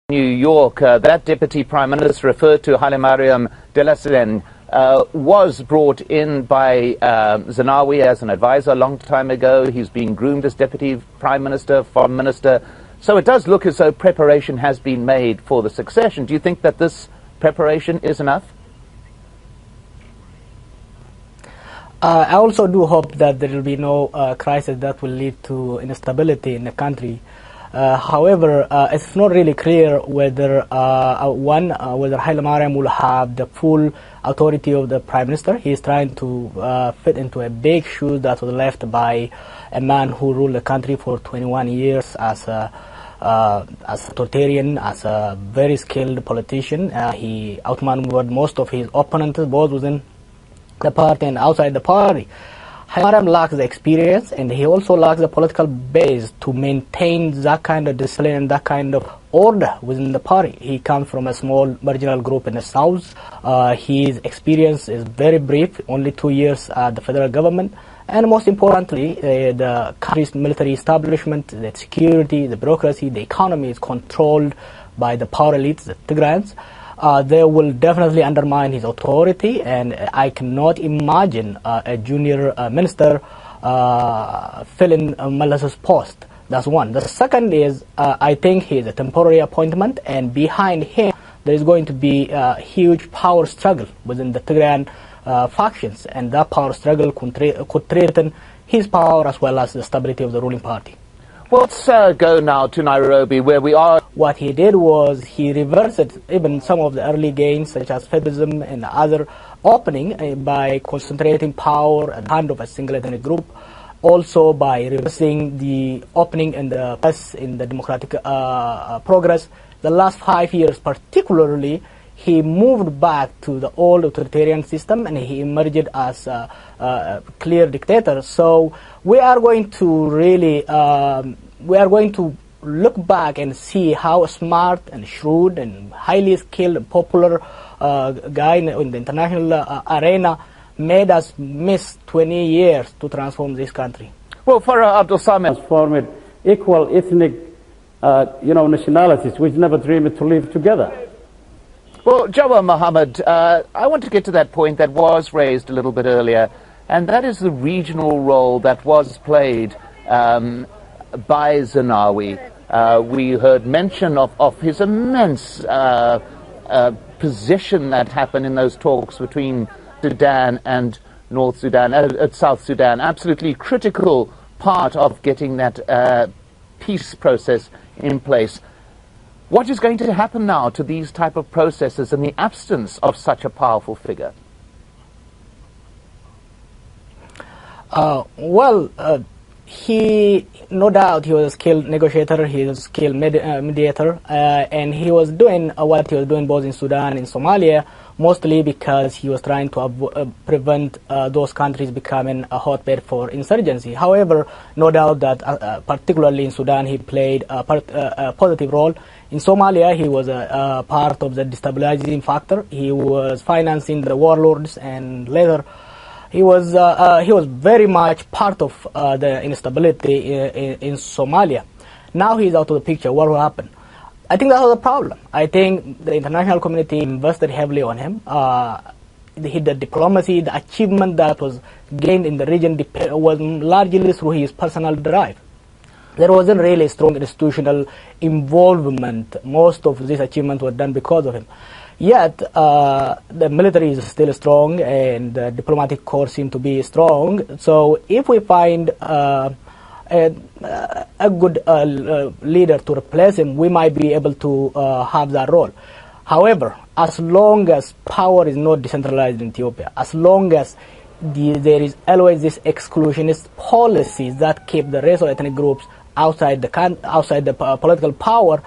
New York, that deputy prime minister referred to, Hailemariam Desalegn, was brought in by Zenawi as an advisor a long time ago. He's being groomed as deputy prime minister, foreign minister. So it does look as though preparation has been made for the succession. Do you think that this preparation is enough? I also do hope that there will be no crisis that will lead to instability in the country. However, it's not really clear whether whether Hailemariam will have the full authority of the prime minister. He is trying to fit into a big shoe that was left by a man who ruled the country for 21 years as a authoritarian, as a very skilled politician. He outmaneuvered most of his opponents, both within the party and outside the party. Hailemariam lacks the experience, and he also lacks the political base to maintain that kind of discipline and that kind of order within the party. He comes from a small marginal group in the south. His experience is very brief, only 2 years at the federal government. And most importantly, the country's military establishment, the security, the bureaucracy, the economy is controlled by the power elites, the Tigrayans. They will definitely undermine his authority, and I cannot imagine a junior minister filling Malas's post. That's one. The second is, I think he is a temporary appointment, and behind him there is going to be a huge power struggle within the Tigrayan factions, and that power struggle could threaten his power as well as the stability of the ruling party. Well, let's go now to Nairobi, where we are. What he did was he reversed even some of the early gains, such as federalism and other opening, by concentrating power at the hand of a single ethnic group. Also by reversing the opening in the press in the democratic progress. The last 5 years particularly, he moved back to the old authoritarian system, and he emerged as a clear dictator. So we are going to really, we are going to look back and see how smart and shrewd and highly skilled and popular guy in the international arena made us miss 20 years to transform this country. Well, for Abdul Samad, transformed equal ethnic, nationalities which never dreamed to live together. Well, Jawar Mohammed, I want to get to that point that was raised a little bit earlier, and that is the regional role that was played by Zenawi. We heard mention of his immense position that happened in those talks between Sudan and North Sudan, South Sudan. Absolutely critical part of getting that peace process in place. What is going to happen now to these type of processes in the absence of such a powerful figure? He, no doubt, he was a skilled negotiator, he was a skilled mediator, and he was doing what he was doing both in Sudan and Somalia, mostly because he was trying to prevent those countries becoming a hotbed for insurgency. However, no doubt that particularly in Sudan he played a positive role. In Somalia, he was a part of the destabilizing factor. He was financing the warlords, and later he was very much part of the instability in Somalia. Now he's out of the picture. What will happen? I think that was a problem. I think the international community invested heavily on him. The diplomacy, the achievement that was gained in the region was largely through his personal drive. There wasn't really strong institutional involvement. Most of this achievement was done because of him. Yet, the military is still strong, and the diplomatic corps seem to be strong. So if we find a good leader to replace him, we might be able to have that role. However, as long as power is not decentralized in Ethiopia, as long as there is always this exclusionist policies that keep the rest of ethnic groups outside the political power,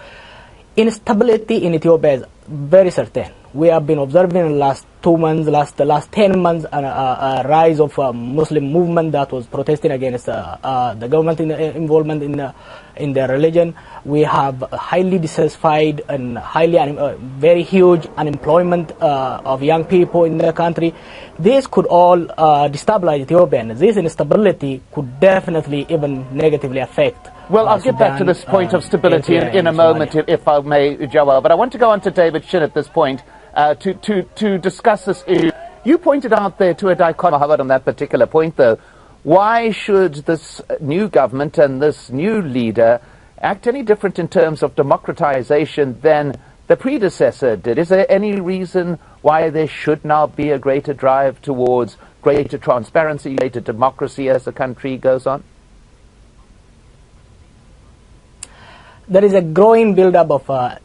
instability in Ethiopia is very certain. We have been observing in the last 2 months, the last 10 months, a rise of Muslim movement that was protesting against the government involvement in their religion. We have highly dissatisfied and very huge unemployment of young people in the country. This could all destabilize Ethiopia, and this instability could definitely even negatively affect. Well, I'll get back to this point of stability in a moment, if I may, Jawar. But I want to go on to David Shin at this point to discuss this issue. You pointed out there to a dichotomy on that particular point, though. Why should this new government and this new leader act any different in terms of democratization than the predecessor did? Is there any reason why there should now be a greater drive towards greater transparency, greater democracy as the country goes on? There is a growing build-up of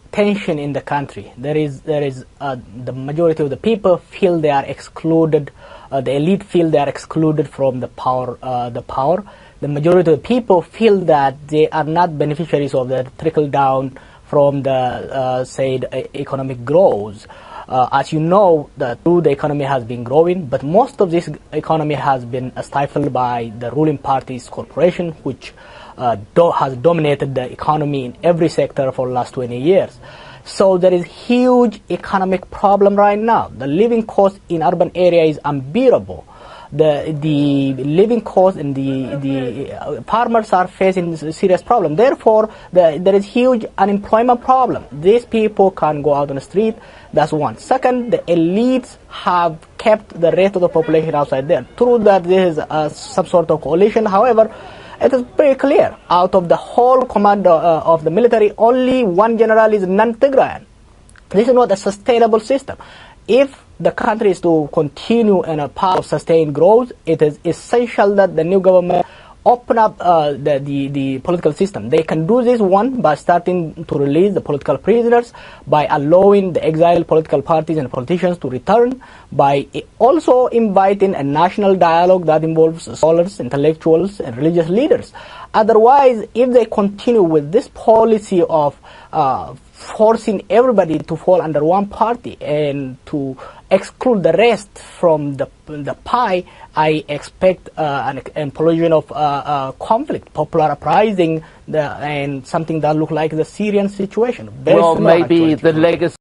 tension in the country. The majority of the people feel they are excluded. The elite feel they are excluded from the power. The majority of the people feel that they are not beneficiaries of the trickle down from the said economic growth. As you know, the economy has been growing, but most of this economy has been stifled by the ruling party's corporation, which has dominated the economy in every sector for the last 20 years. So there is huge economic problem right now. The living cost in urban area is unbearable. The living cost and the farmers are facing a serious problem. Therefore, there is huge unemployment problem. These people can't go out on the street. That's one. Second, the elites have kept the rest of the population outside there. True that this is some sort of coalition. However, it is very clear, out of the whole command of the military, only one general is non-Tigrayan. This is not a sustainable system. If the country is to continue in a path of sustained growth, it is essential that the new government open up the political system. They can do this, one, by starting to release the political prisoners, by allowing the exiled political parties and politicians to return, by also inviting a national dialogue that involves scholars, intellectuals, and religious leaders. Otherwise, if they continue with this policy of forcing everybody to fall under one party and to exclude the rest from the pie, I expect an implosion of conflict, popular uprising, and something that look like the Syrian situation. Well, maybe the legacy